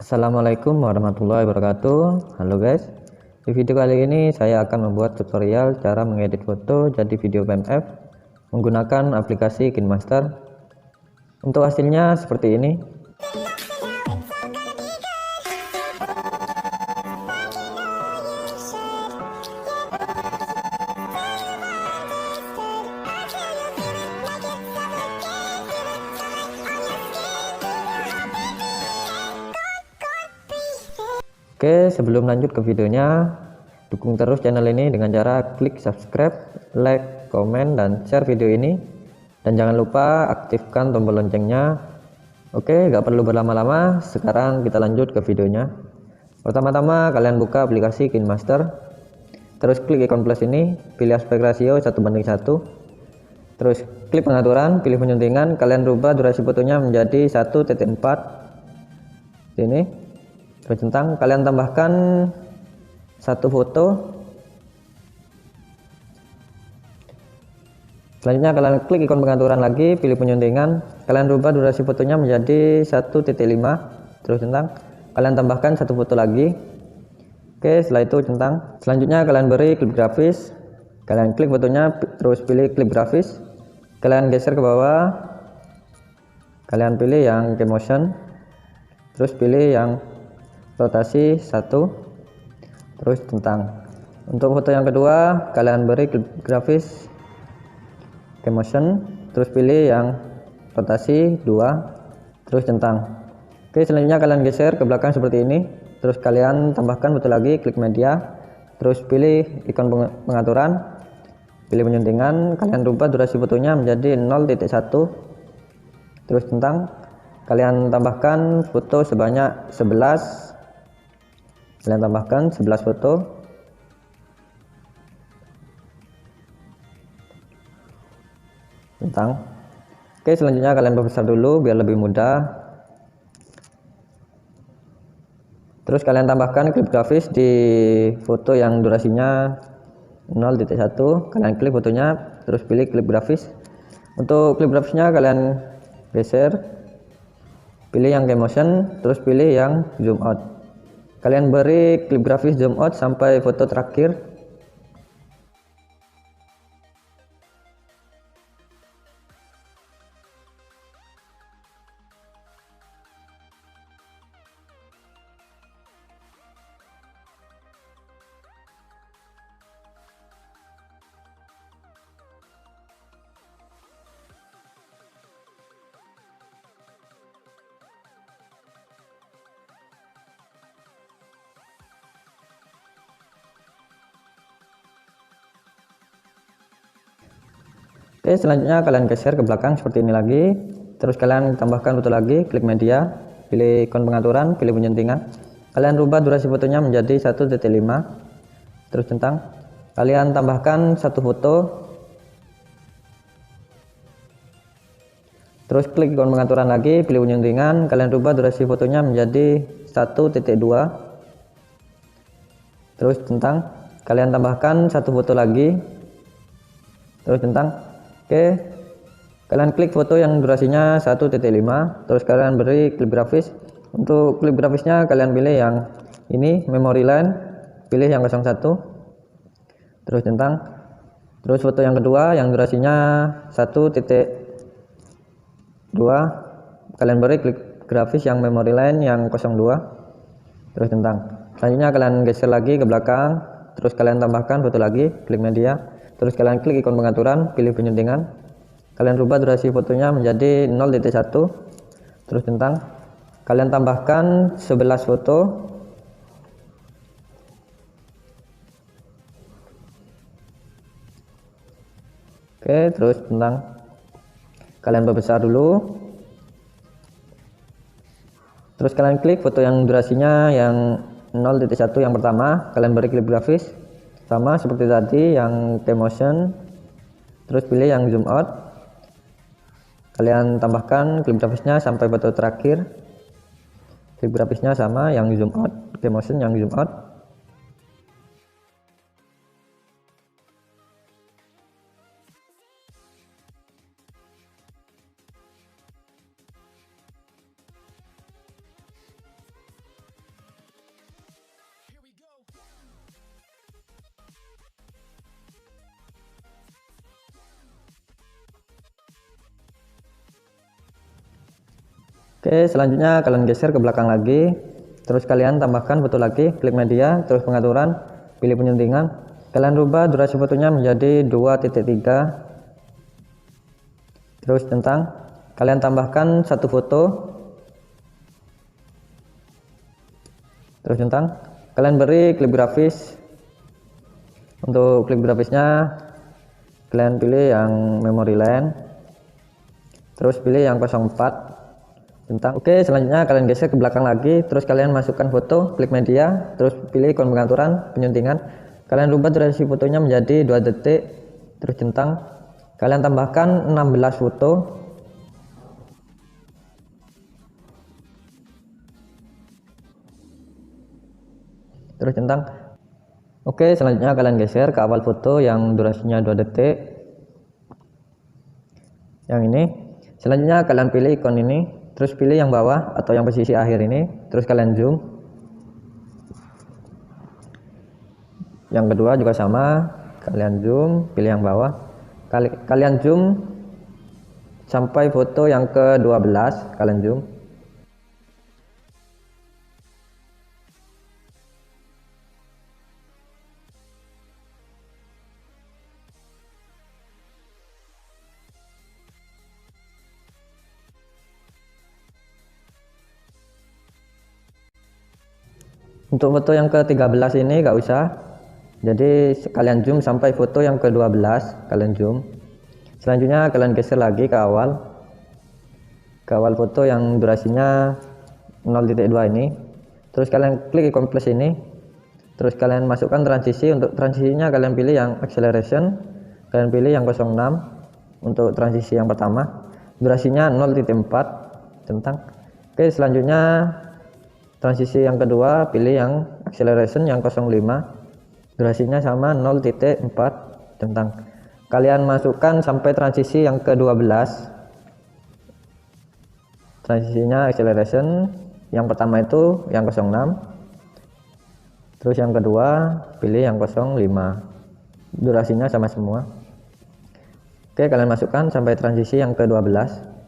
Assalamualaikum warahmatullahi wabarakatuh. Halo guys, di video kali ini saya akan membuat tutorial cara mengedit foto jadi video BMF menggunakan aplikasi KineMaster. Untuk hasilnya seperti ini. Oke, sebelum lanjut ke videonya, dukung terus channel ini dengan cara klik subscribe, like, komen, dan share video ini. Dan jangan lupa aktifkan tombol loncengnya. Oke, gak perlu berlama-lama, sekarang kita lanjut ke videonya. Pertama-tama kalian buka aplikasi KineMaster, terus klik ikon plus ini, pilih aspek rasio 1:1, terus klik pengaturan, pilih penyuntingan, kalian rubah durasi fotonya menjadi 1:4 ini. Terus centang, kalian tambahkan satu foto. Selanjutnya kalian klik ikon pengaturan lagi, pilih penyuntingan, kalian rubah durasi fotonya menjadi 1:5. Terus centang, kalian tambahkan satu foto lagi. Oke, setelah itu centang. Selanjutnya kalian beri klip grafis, kalian klik fotonya, terus pilih klip grafis, kalian geser ke bawah, kalian pilih yang ke motion, terus pilih yang rotasi 1, terus centang. Untuk foto yang kedua kalian beri klip grafis ke motion, terus pilih yang rotasi 2, terus centang. Oke, selanjutnya kalian geser ke belakang seperti ini, terus kalian tambahkan foto lagi, klik media, terus pilih ikon pengaturan, pilih penyuntingan, kalian rubah durasi fotonya menjadi 0:1, terus centang. Kalian tambahkan foto sebanyak 11, kalian tambahkan 11 foto. Centang. Oke, selanjutnya kalian perbesar dulu biar lebih mudah. Terus kalian tambahkan klip grafis di foto yang durasinya 0:1, kalian klik fotonya, terus pilih klip grafis. Untuk klip grafisnya kalian geser, pilih yang ke motion, terus pilih yang zoom out. Kalian beri klip grafis zoom out sampai foto terakhir. Oke, selanjutnya kalian geser ke belakang seperti ini lagi, terus kalian tambahkan foto lagi, klik media, pilih ikon pengaturan, pilih penyuntingan, kalian rubah durasi fotonya menjadi 1:5, terus centang. Kalian tambahkan satu foto, terus klik ikon pengaturan lagi, pilih penyuntingan, kalian rubah durasi fotonya menjadi 1:2, terus centang. Kalian tambahkan satu foto lagi, terus centang. Oke, kalian klik foto yang durasinya 1:5, terus kalian beri klip grafis. Untuk klip grafisnya kalian pilih yang ini, memory line, pilih yang 01, terus centang. Terus foto yang kedua yang durasinya 1:2, kalian beri klip grafis yang memory line yang 02, terus centang. Selanjutnya kalian geser lagi ke belakang, terus kalian tambahkan foto lagi, klik media, terus kalian klik ikon pengaturan, pilih penyuntingan, kalian rubah durasi fotonya menjadi 0:1, terus centang. Kalian tambahkan 11 foto. Oke, terus centang. Kalian perbesar dulu, terus kalian klik foto yang durasinya yang 0:1 yang pertama, kalian beri klip grafis sama seperti tadi yang ke motion, terus pilih yang zoom out, kalian tambahkan klip grafisnya sampai foto terakhir, klip grafisnya sama yang zoom out, ke motion yang zoom out. Oke, selanjutnya kalian geser ke belakang lagi, terus kalian tambahkan foto lagi, klik media, terus pengaturan, pilih penyuntingan, kalian rubah durasi fotonya menjadi 2.3, terus centang, kalian tambahkan satu foto, terus centang, kalian beri klip grafis. Untuk klip grafisnya kalian pilih yang memory lane, terus pilih yang 04 centang. Oke, selanjutnya kalian geser ke belakang lagi, terus kalian masukkan foto, klik media, terus pilih ikon pengaturan penyuntingan, kalian rubah durasi fotonya menjadi 2 detik, terus centang, kalian tambahkan 16 foto, terus centang. Oke, selanjutnya kalian geser ke awal foto yang durasinya 2 detik, yang ini. Selanjutnya kalian pilih ikon ini, terus pilih yang bawah atau yang posisi akhir ini, terus kalian zoom. Yang kedua juga sama, kalian zoom, pilih yang bawah, kalian zoom sampai foto yang ke-12, kalian zoom. Untuk foto yang ke-13 ini gak usah, jadi kalian zoom sampai foto yang ke-12, kalian zoom. Selanjutnya kalian geser lagi ke awal foto yang durasinya 0.2 ini, terus kalian klik ikon plus ini, terus kalian masukkan transisi. Untuk transisinya kalian pilih yang acceleration, kalian pilih yang 06 untuk transisi yang pertama, durasinya 0.4 centang. Oke, selanjutnya transisi yang kedua pilih yang acceleration yang 05, durasinya sama 0.4 centang. Kalian masukkan sampai transisi yang ke-12, transisinya acceleration yang pertama itu yang 06, terus yang kedua pilih yang 05, durasinya sama semua. Oke, kalian masukkan sampai transisi yang ke-12.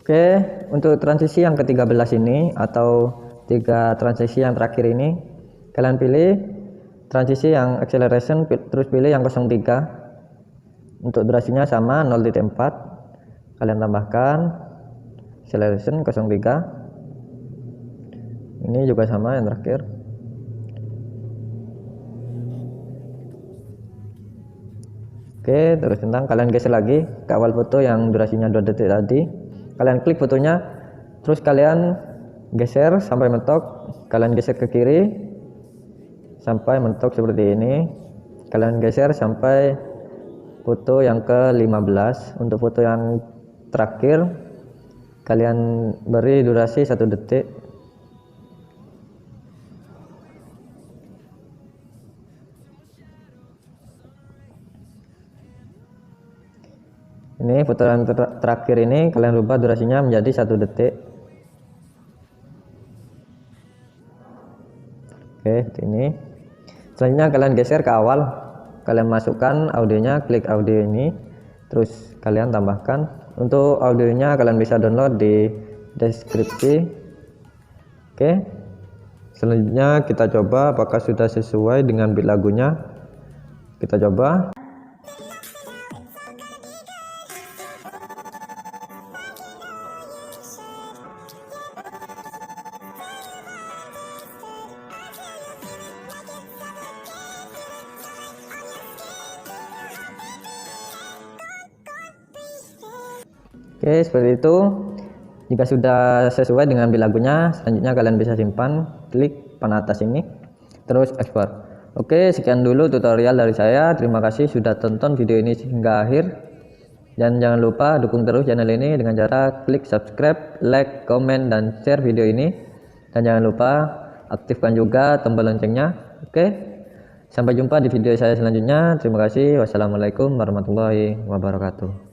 Oke, untuk transisi yang ke-13 ini atau 3 transisi yang terakhir ini, kalian pilih transisi yang acceleration, terus pilih yang 03. Untuk durasinya sama 0.4, kalian tambahkan acceleration 03. Ini juga sama yang terakhir. Oke, terus tentang kalian geser lagi ke awal foto yang durasinya 2 detik tadi. Kalian klik fotonya, terus kalian geser sampai mentok, kalian geser ke kiri sampai mentok seperti ini, kalian geser sampai foto yang ke-15. Untuk foto yang terakhir kalian beri durasi 1 detik. Ini foto yang terakhir ini kalian rubah durasinya menjadi 1 detik. Oke, ini. Selanjutnya kalian geser ke awal, kalian masukkan audionya, klik audio ini, terus kalian tambahkan. Untuk audionya kalian bisa download di deskripsi. Oke, selanjutnya kita coba apakah sudah sesuai dengan beat lagunya. Kita coba. Oke, seperti itu. Jika sudah sesuai dengan beat lagunya, selanjutnya kalian bisa simpan, klik panah atas ini, terus ekspor. Oke, sekian dulu tutorial dari saya. Terima kasih sudah tonton video ini hingga akhir. Dan jangan lupa dukung terus channel ini dengan cara klik subscribe, like, komen, dan share video ini. Dan jangan lupa aktifkan juga tombol loncengnya. Oke, sampai jumpa di video saya selanjutnya. Terima kasih. Wassalamualaikum warahmatullahi wabarakatuh.